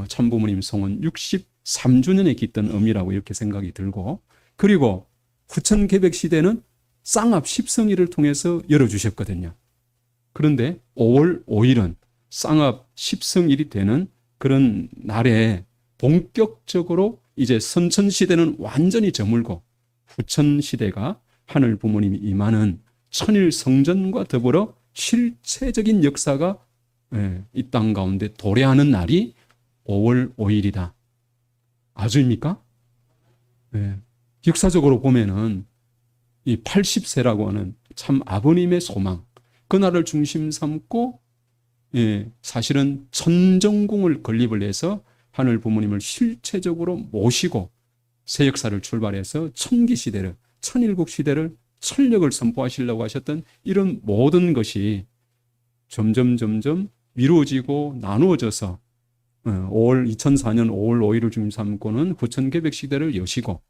A: 참부모님 성원 63주년에 깃든 의미라고 이렇게 생각이 들고, 그리고 후천개백 시대는 쌍합 십성일을 통해서 열어주셨거든요. 그런데 5월 5일은 쌍합 십성일이 되는 그런 날에 본격적으로 이제 선천시대는 완전히 저물고 후천시대가 하늘 부모님이 임하는 천일 성전과 더불어 실체적인 역사가 이 땅 가운데 도래하는 날이 5월 5일이다. 아주입니까? 역사적으로 보면은 이 80세라고 하는 참 아버님의 소망, 그날을 중심 삼고 사실은 천정궁을 건립을 해서 하늘 부모님을 실체적으로 모시고 새 역사를 출발해서 천기시대를 천일국 시대를 천력을 선포하시려고 하셨던 이런 모든 것이 점점 이루어지고 나누어져서 2004년 5월 5일을 중심 삼고는 후천개벽 시대를 여시고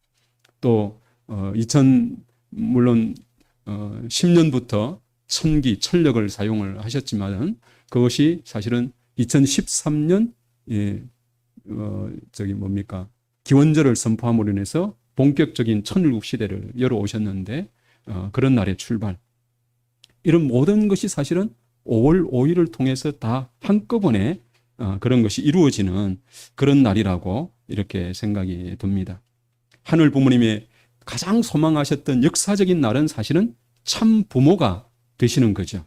A: 또 물론 10년부터 천기, 천력을 사용을 하셨지만은 그것이 사실은 2013년 기원절을 선포함으로 인해서 본격적인 천일국 시대를 열어오셨는데 그런 날의 출발. 이런 모든 것이 사실은 5월 5일을 통해서 다 한꺼번에 그런 것이 이루어지는 그런 날이라고 이렇게 생각이 듭니다. 하늘 부모님의 가장 소망하셨던 역사적인 날은 사실은 참 부모가 되시는 거죠.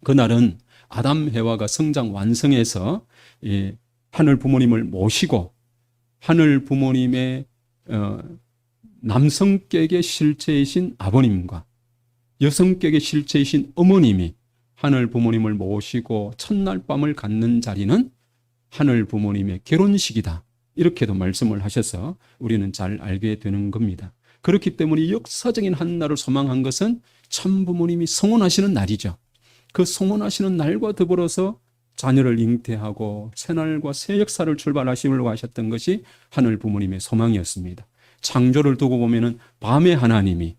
A: 그 날은 아담 해와가 성장 완성해서 하늘 부모님을 모시고 하늘 부모님의 남성격의 실체이신 아버님과 여성격의 실체이신 어머님이 하늘 부모님을 모시고 첫날 밤을 갖는 자리는 하늘 부모님의 결혼식이다. 이렇게도 말씀을 하셔서 우리는 잘 알게 되는 겁니다. 그렇기 때문에 역사적인 한 날을 소망한 것은 참 부모님이 성혼하시는 날이죠. 그 성혼하시는 날과 더불어서 자녀를 잉태하고 새날과 새 역사를 출발하시려고 하셨던 것이 하늘 부모님의 소망이었습니다. 창조를 두고 보면은 밤에 하나님이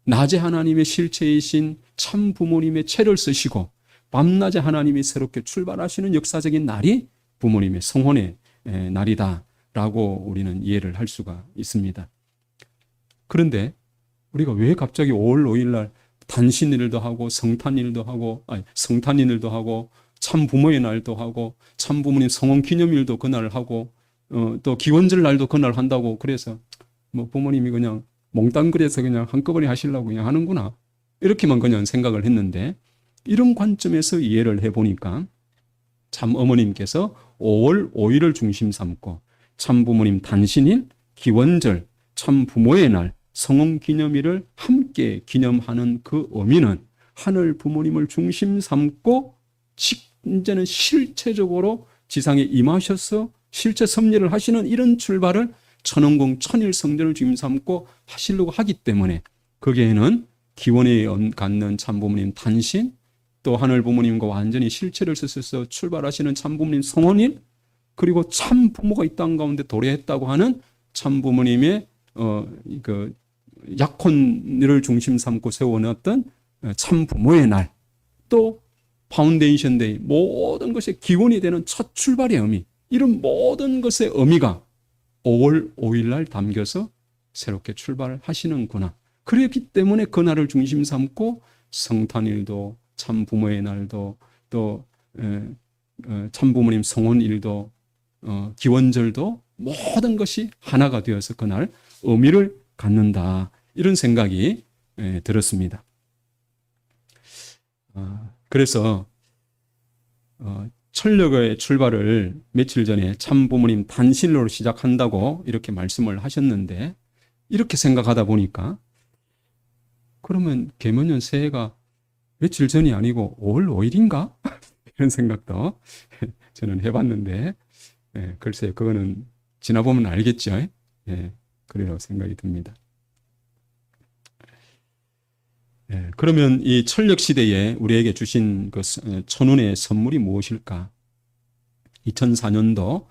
A: 낮에 하나님의 실체이신 참 부모님의 채를 쓰시고 밤낮에 하나님이 새롭게 출발하시는 역사적인 날이 부모님의 성혼의 날이다라고 우리는 이해를 할 수가 있습니다. 그런데 우리가 왜 갑자기 5월 5일 날 단신일도 하고 성탄일도 하고 참 부모의 날도 하고 참 부모님 성혼 기념일도 그날 하고 또 기원절 날도 그날 한다고 그래서 뭐 부모님이 그냥 몽땅 그래서 그냥 한꺼번에 하시려고 그냥 하는구나 이렇게만 그냥 생각을 했는데 이런 관점에서 이해를 해보니까 참 어머님께서 5월 5일을 중심 삼고 참 부모님 단신일, 기원절, 참 부모의 날, 성혼 기념일을 함께 기념하는 그 의미는 하늘 부모님을 중심 삼고 이제는 실체적으로 지상에 임하셔서 실체 섭리를 하시는 이런 출발을 천원궁 천일 성전을 중심 삼고 하시려고 하기 때문에 거기에는 기원에 갖는 참부모님 단신 또 하늘 부모님과 완전히 실체를 쓰셔서 출발하시는 참부모님 성혼일 그리고 참 부모가 이 땅 가운데 도래했다고 하는 참부모님의 그 약혼을 중심 삼고 세워놨던 참부모의 날 또 파운데이션 데이 모든 것의 기원이 되는 첫 출발의 의미 이런 모든 것의 의미가 5월 5일 날 담겨서 새롭게 출발하시는구나. 그렇기 때문에 그 날을 중심 삼고 성탄일도 참 부모의 날도 또 참부모님 성혼일도 기원절도 모든 것이 하나가 되어서 그날 의미를 갖는다. 이런 생각이 들었습니다. 그래서 천력의 출발을 며칠 전에 참부모님 단신으로 시작한다고 이렇게 말씀을 하셨는데 이렇게 생각하다 보니까 그러면 개묘년 새해가 며칠 전이 아니고 5월 5일인가? 이런 생각도 저는 해봤는데 글쎄 그거는 지나보면 알겠죠. 그래요 생각이 듭니다. 그러면 이 천력 시대에 우리에게 주신 그 천운의 선물이 무엇일까? 2004년도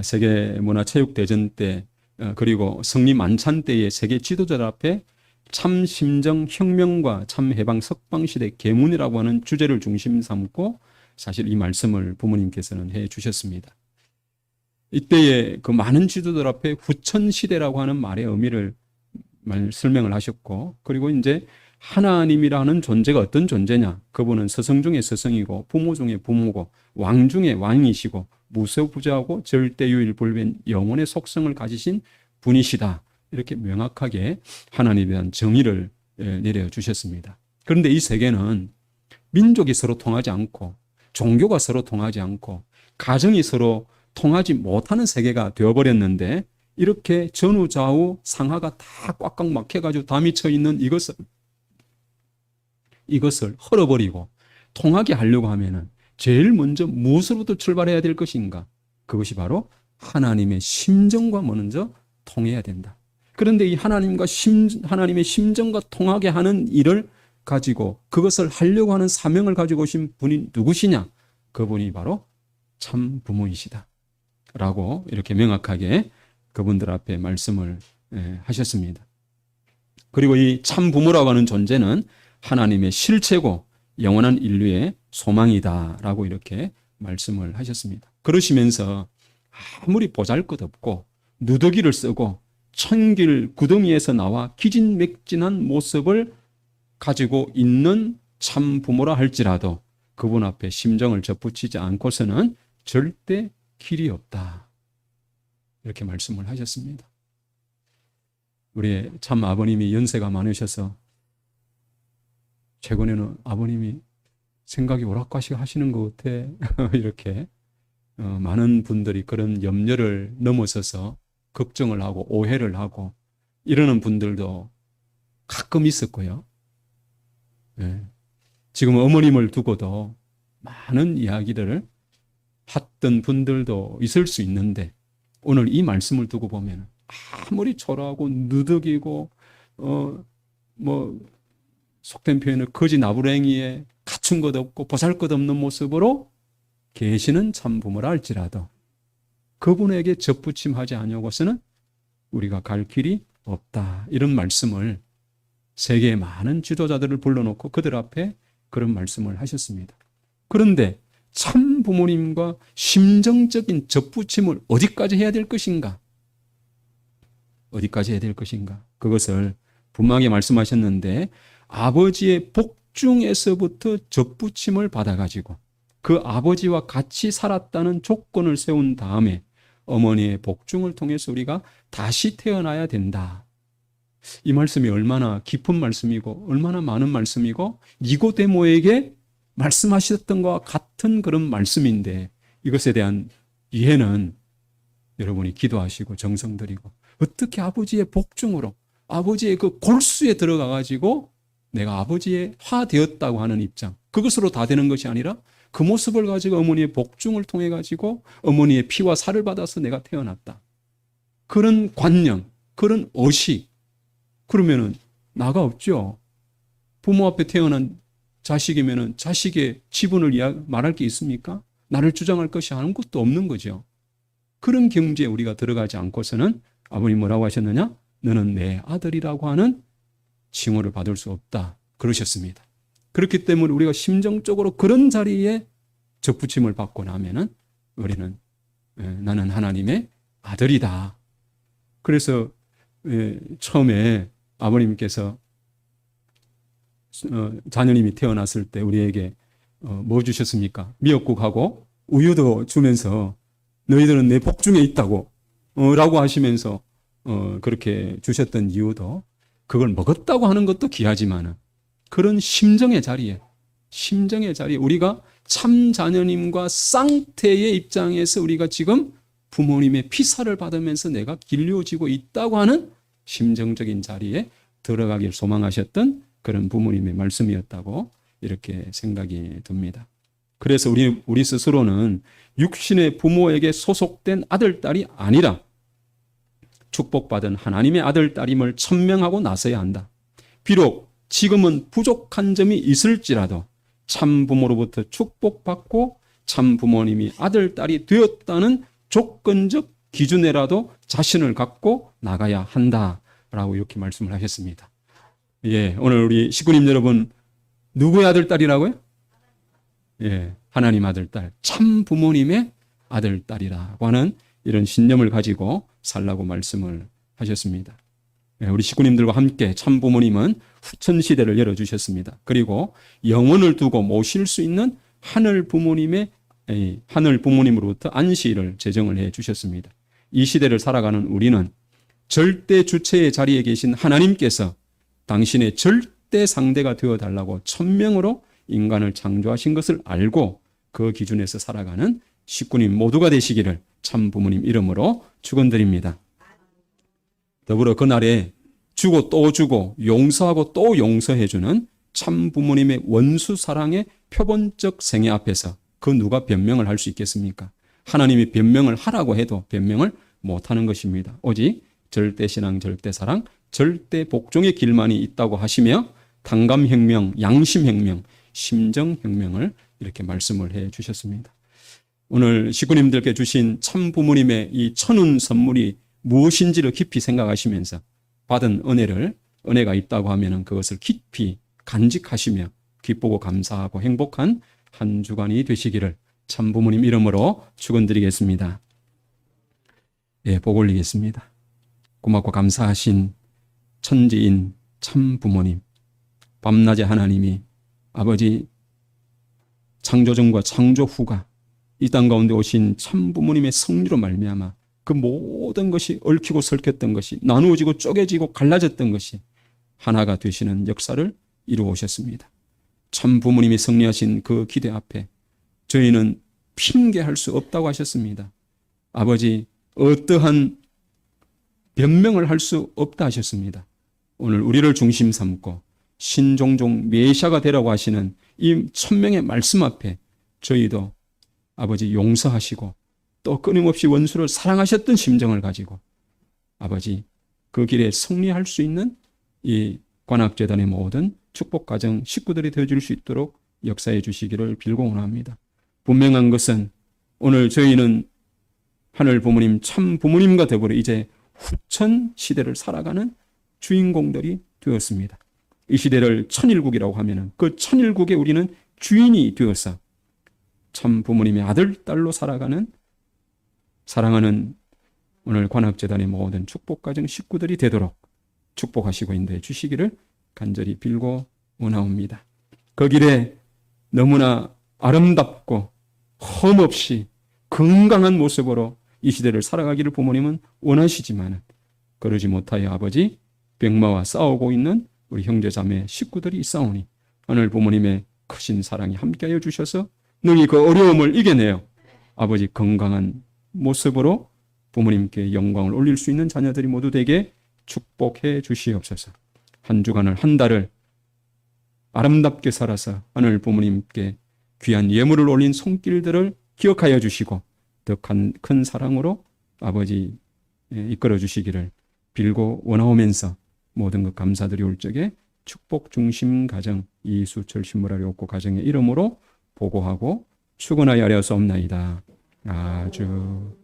A: 세계문화체육대전 때 그리고 성리 만찬 때의 세계 지도자들 앞에 참심정 혁명과 참해방 석방시대 계문이라고 하는 주제를 중심 삼고 사실 이 말씀을 부모님께서는 해 주셨습니다. 이때에 그 많은 지도자들 앞에 후천시대라고 하는 말의 의미를 설명을 하셨고 그리고 이제 하나님이라는 존재가 어떤 존재냐? 그분은 스승 중에 스승이고 부모 중에 부모고 왕 중에 왕이시고 무소부재하고 절대유일불변 영혼의 속성을 가지신 분이시다. 이렇게 명확하게 하나님에 대한 정의를 내려주셨습니다. 그런데 이 세계는 민족이 서로 통하지 않고 종교가 서로 통하지 않고 가정이 서로 통하지 못하는 세계가 되어버렸는데 이렇게 전후 좌우 상하가 다 꽉꽉 막혀가지고 다 미쳐 있는 이것을 헐어버리고 통하게 하려고 하면은 제일 먼저 무엇으로부터 출발해야 될 것인가? 그것이 바로 하나님의 심정과 먼저 통해야 된다. 그런데 이 하나님의 심정과 통하게 하는 일을 가지고 그것을 하려고 하는 사명을 가지고 오신 분이 누구시냐? 그분이 바로 참 부모이시다 라고 이렇게 명확하게 그분들 앞에 말씀을 하셨습니다. 그리고 이 참 부모라고 하는 존재는 하나님의 실체고 영원한 인류의 소망이다 라고 이렇게 말씀을 하셨습니다. 그러시면서 아무리 보잘것없고 누더기를 쓰고 천길 구덩이에서 나와 기진맥진한 모습을 가지고 있는 참 부모라 할지라도 그분 앞에 심정을 접붙이지 않고서는 절대 길이 없다. 이렇게 말씀을 하셨습니다. 우리 참 아버님이 연세가 많으셔서 최근에는 아버님이 생각이 오락가시 하시는 것 같아. 이렇게 많은 분들이 그런 염려를 넘어서서 걱정을 하고 오해를 하고 이러는 분들도 가끔 있었고요. 네. 지금 어머님을 두고도 많은 이야기를 했던 분들도 있을 수 있는데 오늘 이 말씀을 두고 보면 아무리 초라하고 누더기고 속된 표현을 거지 나부랭이에 갖춘 것 없고 보잘 것 없는 모습으로 계시는 참 부모라 할지라도 그분에게 접붙임하지 아니하고서는 우리가 갈 길이 없다. 이런 말씀을 세계의 많은 지도자들을 불러놓고 그들 앞에 그런 말씀을 하셨습니다. 그런데 참 부모님과 심정적인 접붙임을 어디까지 해야 될 것인가? 어디까지 해야 될 것인가? 그것을 분명하게 말씀하셨는데 아버지의 복중에서부터 접붙임을 받아가지고 그 아버지와 같이 살았다는 조건을 세운 다음에 어머니의 복중을 통해서 우리가 다시 태어나야 된다. 이 말씀이 얼마나 깊은 말씀이고 얼마나 많은 말씀이고 니고데모에게 말씀하셨던 것과 같은 그런 말씀인데 이것에 대한 이해는 여러분이 기도하시고 정성 들이고 어떻게 아버지의 복중으로 아버지의 그 골수에 들어가 가지고 내가 아버지의 화 되었다고 하는 입장 그것으로 다 되는 것이 아니라 그 모습을 가지고 어머니의 복중을 통해 가지고 어머니의 피와 살을 받아서 내가 태어났다. 그런 관념, 그런 의식 그러면은 나가 없죠. 부모 앞에 태어난 자식이면은 자식의 지분을 말할 게 있습니까? 나를 주장할 것이 아무것도 없는 거죠. 그런 경지에 우리가 들어가지 않고서는 아버님 뭐라고 하셨느냐? 너는 내 아들이라고 하는 칭호를 받을 수 없다. 그러셨습니다. 그렇기 때문에 우리가 심정적으로 그런 자리에 접붙임을 받고 나면은 우리는 나는 하나님의 아들이다. 그래서 처음에 아버님께서 자녀님이 태어났을 때 우리에게 뭐 주셨습니까? 미역국하고 우유도 주면서 너희들은 내 복중에 있다고 라고 하시면서 그렇게 주셨던 이유도 그걸 먹었다고 하는 것도 귀하지만은 그런 심정의 자리에 우리가 참 자녀님과 쌍태의 입장에서 우리가 지금 부모님의 피살을 받으면서 내가 길려지고 있다고 하는 심정적인 자리에 들어가길 소망하셨던 그런 부모님의 말씀이었다고 이렇게 생각이 듭니다. 그래서 우리 스스로는 육신의 부모에게 소속된 아들, 딸이 아니라 축복받은 하나님의 아들, 딸임을 천명하고 나서야 한다. 비록 지금은 부족한 점이 있을지라도 참 부모로부터 축복받고 참 부모님이 아들, 딸이 되었다는 조건적 기준에라도 자신을 갖고 나가야 한다라고 이렇게 말씀을 하셨습니다. 예, 오늘 우리 식구님 여러분 누구의 아들, 딸이라고요? 예, 하나님 아들, 딸, 참 부모님의 아들, 딸이라고 하는 이런 신념을 가지고 살라고 말씀을 하셨습니다. 예, 우리 식구님들과 함께 참 부모님은 후천시대를 열어주셨습니다. 그리고 영혼을 두고 모실 수 있는 하늘 부모님으로부터 안식일을 제정을 해 주셨습니다. 이 시대를 살아가는 우리는 절대 주체의 자리에 계신 하나님께서 당신의 절대 상대가 되어달라고 천명으로 인간을 창조하신 것을 알고 그 기준에서 살아가는 식구님 모두가 되시기를 참 부모님 이름으로 축원드립니다. 더불어 그날에 주고 또 주고 용서하고 또 용서해주는 참 부모님의 원수 사랑의 표본적 생애 앞에서 그 누가 변명을 할 수 있겠습니까? 하나님이 변명을 하라고 해도 변명을 못하는 것입니다. 오직 절대 신앙, 절대 사랑, 절대 복종의 길만이 있다고 하시며 당감혁명, 양심혁명, 심정혁명을 이렇게 말씀을 해 주셨습니다. 오늘 식구님들께 주신 참 부모님의 이 천운 선물이 무엇인지를 깊이 생각하시면서 받은 은혜가 있다고 하면 그것을 깊이 간직하시며 기쁘고 감사하고 행복한 한 주간이 되시기를 참 부모님 이름으로 축원드리겠습니다. 예, 복 올리겠습니다. 고맙고 감사하신 천지인 참 부모님, 밤낮의 하나님이 아버지 창조전과 창조 후가 이 땅 가운데 오신 참 부모님의 섭리로 말미암아 그 모든 것이 얽히고 설켰던 것이 나누어지고 쪼개지고 갈라졌던 것이 하나가 되시는 역사를 이루어 오셨습니다. 참 부모님이 승리하신 그 기대 앞에 저희는 핑계할 수 없다고 하셨습니다. 아버지 어떠한 변명을 할 수 없다 하셨습니다. 오늘 우리를 중심 삼고 신종종 메시아가 되라고 하시는 이 천명의 말씀 앞에 저희도 아버지 용서하시고 또 끊임없이 원수를 사랑하셨던 심정을 가지고 아버지 그 길에 승리할 수 있는 이 관악재단의 모든 축복가정 식구들이 되어줄 수 있도록 역사해 주시기를 빌고 원합니다. 분명한 것은 오늘 저희는 하늘 부모님 참 부모님과 더불어 이제 후천 시대를 살아가는 주인공들이 되었습니다. 이 시대를 천일국이라고 하면 그 천일국에 우리는 주인이 되어서 참 부모님의 아들, 딸로 살아가는 사랑하는 오늘 관악재단의 모든 축복가정 식구들이 되도록 축복하시고 인도해 주시기를 간절히 빌고 원하옵니다. 그 길에 너무나 아름답고 험없이 건강한 모습으로 이 시대를 살아가기를 부모님은 원하시지만 그러지 못하여 아버지 병마와 싸우고 있는 우리 형제자매 식구들이 있사오니 하늘 부모님의 크신 사랑이 함께하여 주셔서 능히 그 어려움을 이겨내어 아버지 건강한 모습으로 부모님께 영광을 올릴 수 있는 자녀들이 모두 되게 축복해 주시옵소서. 한 주간을 한 달을 아름답게 살아서 하늘 부모님께 귀한 예물을 올린 손길들을 기억하여 주시고 더 큰 사랑으로 아버지 이끌어 주시기를 빌고 원하오면서 모든 것 감사드리올 적에 축복 중심 가정 이수철 신부라리 옥고 가정의 이름으로 보고하고 축원하여 하려소옵나이다. 아주